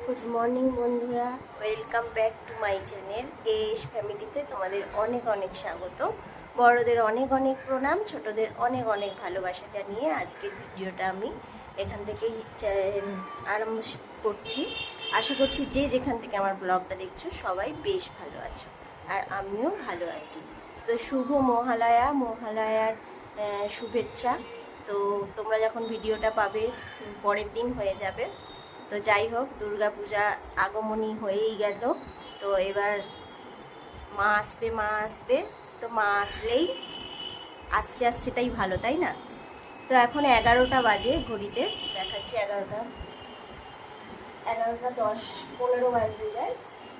Good morning বন্ধুরা, welcome back to my channel S ফ্যামিলিতে তোমাদের অনেক অনেক স্বাগত। বড়দের অনেক অনেক প্রণাম, ছোটদের অনেক অনেক ভালোবাসাটা নিয়ে আজকের ভিডিওটা আমি এখান থেকেই আরম্ভ করছি। আশা করছি যে যেখান থেকে আমার ব্লগটা দেখছো সবাই বেশ ভালো আছো, আর আমিও ভালো আছি। তো শুভ মহালয়ার শুভেচ্ছা। তো তোমরা যখন ভিডিওটা পাবে পরের দিন হয়ে যাবে। তো যাই হোক, দুর্গাপূজা আগমনী হয়েই গেল। তো এবার মা আসবে। তো মা আসলেই আসছেটাই ভালো, তাই না? তো এখন 11টা বাজে, ঘড়িতে দেখাচ্ছে 11টা 10-15 বাজতে যায়।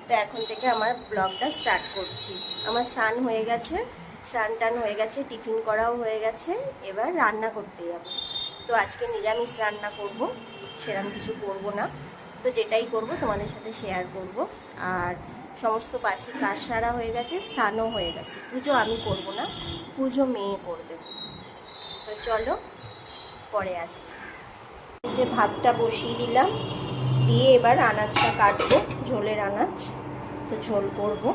তো এখন থেকে আমার ব্লগটা স্টার্ট করছি। আমার স্নান হয়ে গেছে, টান হয়ে গেছে, টিফিন করাও হয়ে গেছে। এবার রান্না করতে যাবো। তো আজকে নিরামিষ রান্না করব, সেরকম কিছু করব না। তো যেটাই করব তোমাদের সাথে শেয়ার করব। আর সমস্ত বাসি কাজ সারা হয়ে গেছে, স্নানও হয়ে গেছে। পুজো আমি করব না, পুজো মেয়ে করবে। তো চলো পরে আসছি। যে ভাতটা বসিয়ে দিলাম, দিয়ে এবার আনাজটা কাটবো, ঝোলের আনাজ। তো ঝোল করবো।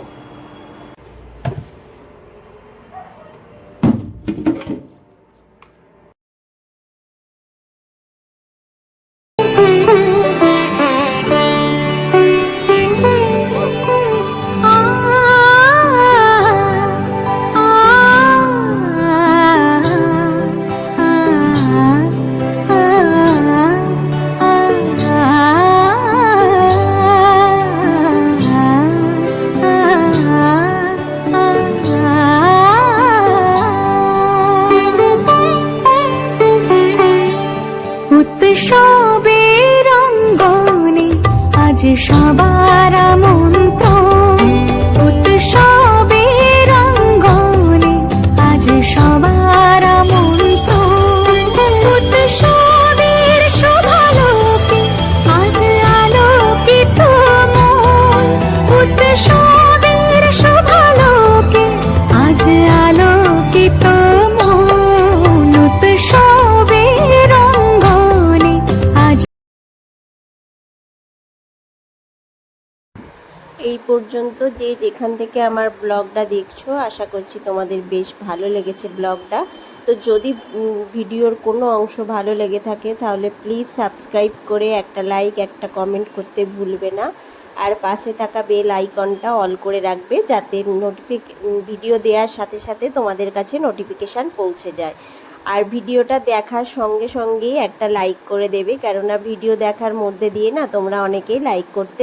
উৎসবের অঙ্গনে আজ সবার আমন্ত্রণ, উৎসবের অঙ্গনে আজ সবার আমন্ত্রণ। উৎসবের শোভালোকে আজ আলোকিত মন, উৎসবের শোভালোকে আজ আলোকিত মন। উৎসবের এই পর্যন্ত যে যেখান থেকে আমার ব্লগটা দেখছো, আশা করছি তোমাদের বেশ ভালো লেগেছে ব্লগটা। তো যদি ভিডিওর কোনো অংশ ভালো লেগে থাকে তাহলে প্লিজ সাবস্ক্রাইব করে একটা লাইক, একটা কমেন্ট করতে ভুলবে না। আর পাশে থাকা বেল আইকনটা অল করে রাখবে, যাতে ভিডিও দেওয়ার সাথে সাথে তোমাদের কাছে নোটিফিকেশান পৌঁছে যায়। আর ভিডিওটা দেখার সঙ্গে সঙ্গেই একটা লাইক করে দেবে, কেননা ভিডিও দেখার মধ্যে দিয়ে না তোমরা অনেকেই লাইক করতে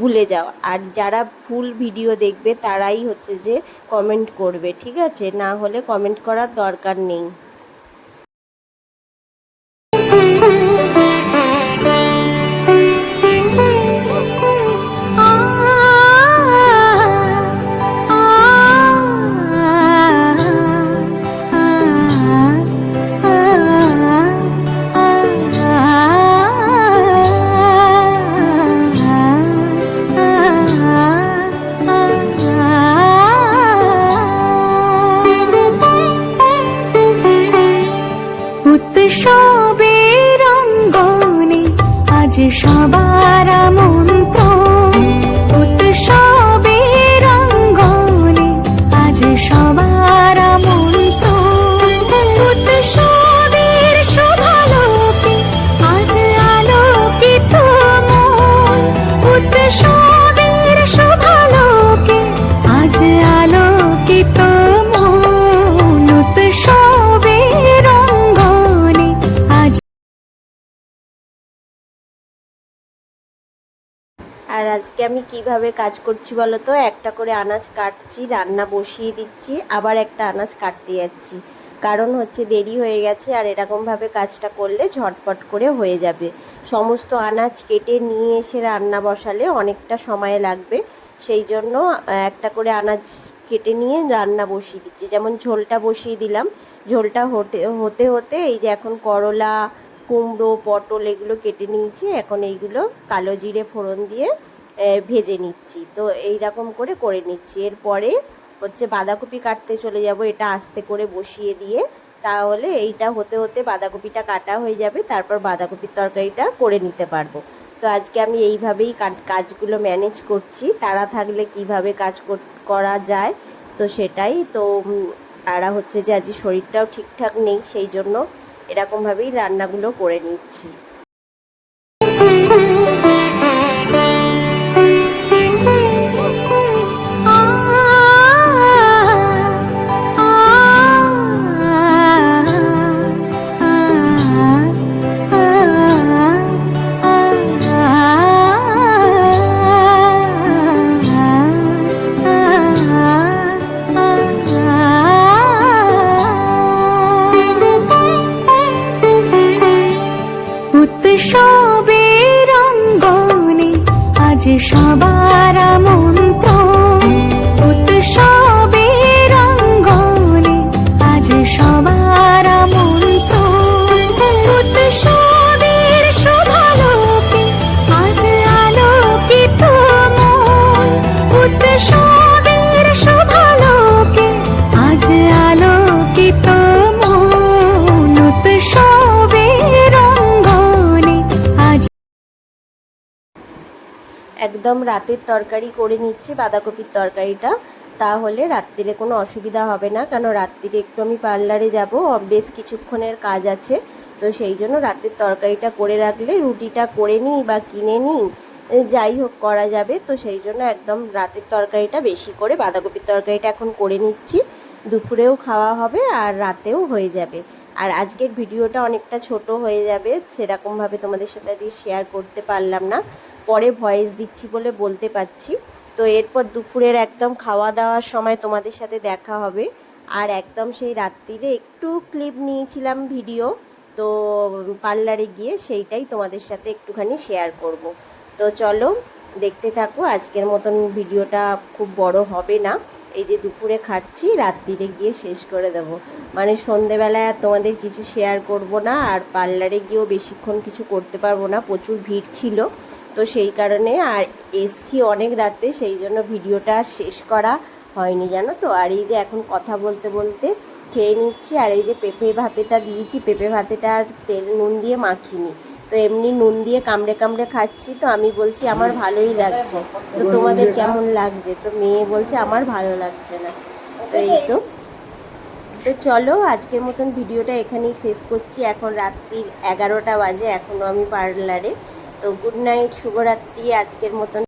ভুলে যাও। আর যারা ফুল ভিডিও দেখবে তারাই হচ্ছে যে কমেন্ট করবে, ঠিক আছে? না হলে কমেন্ট করার দরকার নেই। উৎসবের অঙ্গনে আজ সবার আমন্ত্রণ, উৎসবের অঙ্গনে আজ সবার আমন্ত্রণ। উৎসবের শোভালোকে আজ আলোকিত মন, উৎসবের শোভালোকে আজ আলোকিত মন। উৎসবের আর আজকে আমি কিভাবে কাজ করছি বলো তো? একটা করে আনাজ কাটছি, রান্না বসিয়ে দিচ্ছি, আবার একটা আনাজ কাটতে যাচ্ছি। কারণ হচ্ছে দেরি হয়ে গেছে, আর এরকমভাবে কাজটা করলে ঝটপট করে হয়ে যাবে। সমস্ত আনাজ কেটে নিয়ে এসে রান্না বসালে অনেকটা সময় লাগবে। সেই জন্য একটা করে আনাজ কেটে নিয়ে রান্না বসিয়ে দিচ্ছি। যেমন ঝোলটা বসিয়ে দিলাম, ঝোলটা হতে হতে এই যে এখন করলা, কুমড়ো, পটল এগুলো কেটে নিয়েছি। এখন এইগুলো কালো জিরে ফোড়ন দিয়ে ভেজে নিচ্ছি। তো এইরকম করে নিচ্ছি। এরপরে হচ্ছে বাঁধাকপি কাটতে চলে যাব, এটা আস্তে করে বসিয়ে দিয়ে। তাহলে এইটা হতে হতে বাঁধাকপিটা কাটা হয়ে যাবে, তারপর বাঁধাকপির তরকারিটা করে নিতে পারবো। তো আজকে আমি এইভাবেই কাজগুলো ম্যানেজ করছি। তারা থাকলে কিভাবে কাজ করা যায়, তো সেটাই তো। আর হচ্ছে যে আজ শরীরটাও ঠিকঠাক নেই, সেই জন্য এরকমভাবেই রান্নাগুলো করে নিচ্ছি। উৎসবের অঙ্গনে আজ সবার আমন্ত্রণ, উৎসবের অঙ্গনে আজ সবার আমন্ত্রণ, উৎসবের শুভালোকে আজ আলোকিত মন, উৎসবের শুভালোকে আজ আলোকিত মন, উৎসবের অঙ্গনে আজ। একদম রাতের তরকারি করে নিচ্ছি, বাঁধাকপির তরকারিটা, তাহলে রাত্রিরে কোনো অসুবিধা হবে না। কেন রাত্রিরে একটু আমি পার্লারে যাব, বেশ কিছুক্ষণের কাজ আছে, তো সেই জন্য রাতের তরকারিটা করে রাখলে রুটিটা করে নিই বা কিনে নিই, যাই হোক করা যাবে। তো সেই জন্য একদম রাতের তরকারিটা বেশি করে, বাঁধাকপির তরকারিটা এখন করে নিচ্ছি, দুপুরেও খাওয়া হবে আর রাতেও হয়ে যাবে। আর আজকের ভিডিওটা অনেকটা ছোট হয়ে যাবে, সেরকমভাবে তোমাদের সাথে আজকে শেয়ার করতে পারলাম না, পরে ভয়েস দিচ্ছি বলে বলতে পারছি। তো এরপর দুপুরের একদম খাওয়া দাওয়ার সময় তোমাদের সাথে দেখা হবে। আর একদম সেই রাত্রিরে একটু ক্লিপ নিয়েছিলাম ভিডিও, তো পার্লারে গিয়ে সেইটাই তোমাদের সাথে একটুখানি শেয়ার করব। তো চলো দেখতে থাকো। আজকের মতন ভিডিওটা খুব বড় হবে না, এই যে দুপুরে খাচ্ছি, রাত্রিরে গিয়ে শেষ করে দেব। মানে সন্ধেবেলায় আর তোমাদের কিছু শেয়ার করব না, আর পার্লারে গিয়েও বেশিক্ষণ কিছু করতে পারবো না, প্রচুর ভিড় ছিল, তো সেই কারণে আর এসছি অনেক রাতে, সেই জন্য ভিডিওটা আর শেষ করা হয়নি, জানো তো। আর এই যে এখন কথা বলতে বলতে খেয়ে নিচ্ছি। আর এই যে পেঁপে ভাতেটা দিয়েছি, পেঁপে ভাতেটা আর তেল নুন দিয়ে মাখিনি, তো এমনি নুন দিয়ে কামড়ে কামড়ে খাচ্ছি। তো আমি বলছি আমার ভালোই লাগছে, তো তোমাদের কেমন লাগছে? তো মেয়ে বলছে আমার ভালো লাগছে না। তো এই তো চলো আজকের মতন ভিডিওটা এখানেই শেষ করছি। এখন রাত্রির 11টা বাজে, এখনও আমি পার্লারে। তো গুড নাইট, শুভরাত্রি আজকের মতন।